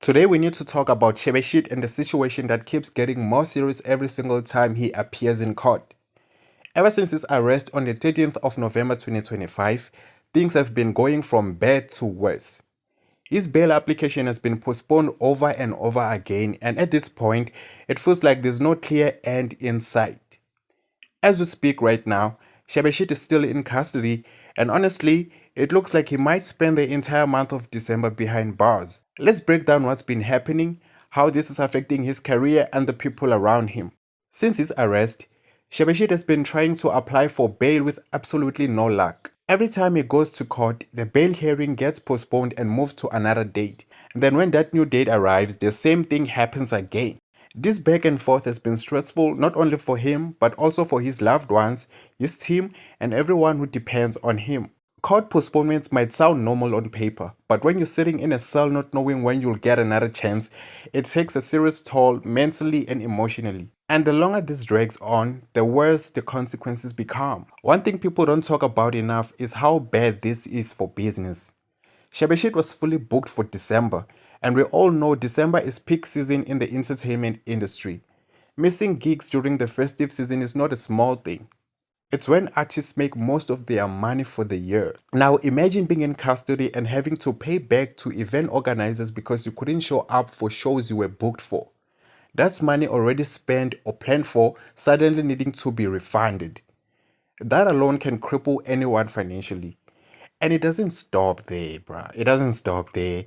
Today we need to talk about Shebeshit and the situation that keeps getting more serious every single time he appears in court. Ever since his arrest on the 13th of November 2025, things have been going from bad to worse. His bail application has been postponed over and over again, and at this point, it feels like there's no clear end in sight. As we speak right now, Shebeshit is still in custody, and honestly, it looks like he might spend the entire month of December behind bars. Let's break down what's been happening, how this is affecting his career and the people around him. Since his arrest, Shebeshit has been trying to apply for bail with absolutely no luck. Every time he goes to court, the bail hearing gets postponed and moved to another date. And then when that new date arrives, the same thing happens again. This back and forth has been stressful not only for him, but also for his loved ones, his team, and everyone who depends on him. Court postponements might sound normal on paper, but when you're sitting in a cell not knowing when you'll get another chance, it takes a serious toll mentally and emotionally. And the longer this drags on, the worse the consequences become. One thing people don't talk about enough is how bad this is for business. Shebeshit was fully booked for December, and we all know December is peak season in the entertainment industry. Missing gigs during the festive season is not a small thing. It's when artists make most of their money for the year. Now imagine being in custody and having to pay back to event organizers because you couldn't show up for shows you were booked for. That's money already spent or planned for suddenly needing to be refunded. That alone can cripple anyone financially. And it doesn't stop there, bruh. It doesn't stop there.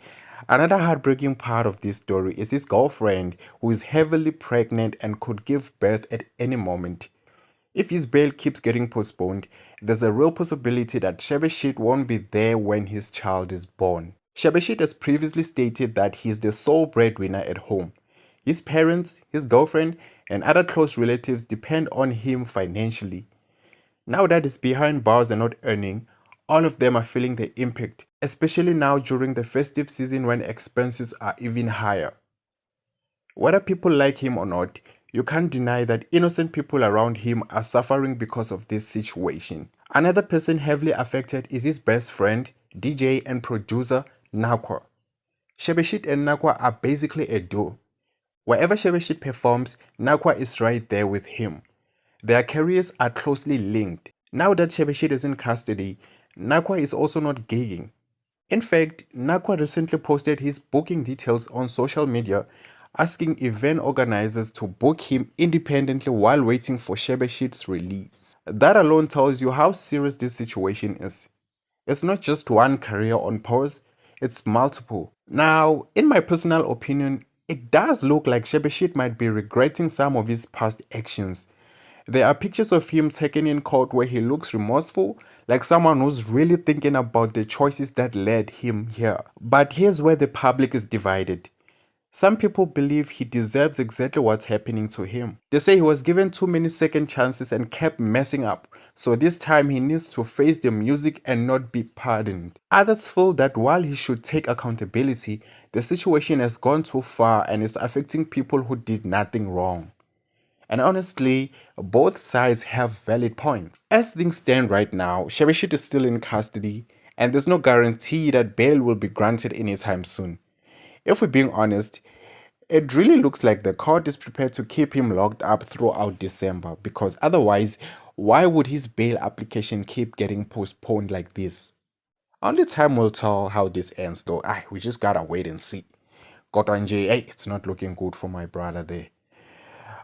Another heartbreaking part of this story is his girlfriend, who is heavily pregnant and could give birth at any moment. If his bail keeps getting postponed, there's a real possibility that Shebeshit won't be there when his child is born. Shebeshit has previously stated that he's the sole breadwinner at home. His parents, his girlfriend, and other close relatives depend on him financially. Now that he's behind bars and not earning, all of them are feeling the impact, especially now during the festive season when expenses are even higher. Whether people like him or not, you can't deny that innocent people around him are suffering because of this situation. Another person heavily affected is his best friend, DJ and producer Nakwa. Shebeshit and Nakwa are basically a duo. Wherever Shebeshit performs, Nakwa is right there with him. Their careers are closely linked. Now that Shebeshit is in custody, Nakwa is also not gigging. In fact, Nakwa recently posted his booking details on social media, asking event organizers to book him independently while waiting for Shebeshit's release. That alone tells you how serious this situation is. It's not just one career on pause, it's multiple. Now, in my personal opinion, it does look like Shebeshit might be regretting some of his past actions. There are pictures of him taken in court where he looks remorseful, like someone who's really thinking about the choices that led him here. But here's where the public is divided. Some people believe he deserves exactly what's happening to him. They say he was given too many second chances and kept messing up, so this time he needs to face the music and not be pardoned. Others feel that while he should take accountability, the situation has gone too far and is affecting people who did nothing wrong. And honestly, both sides have valid points. As things stand right now, Shebeshit is still in custody, and there's no guarantee that bail will be granted anytime soon. If we're being honest, it really looks like the court is prepared to keep him locked up throughout December, because otherwise, why would his bail application keep getting postponed like this? Only time will tell how this ends though. We just gotta wait and see. Kodwa nje, hey, it's not looking good for my brother there.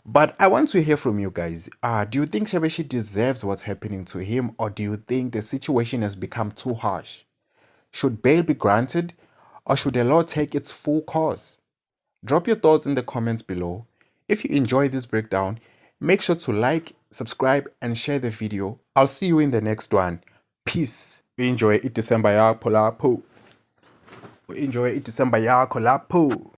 But I want to hear from you guys. Do you think Shebeshit deserves what's happening to him, or do you think the situation has become too harsh? Should bail be granted, or should the law take its full course? Drop your thoughts in the comments below. If you enjoyed this breakdown, make sure to like, subscribe, and share the video. I'll see you in the next one. Peace. Enjoy it December yakho lapho. Enjoy it December yakho lapho.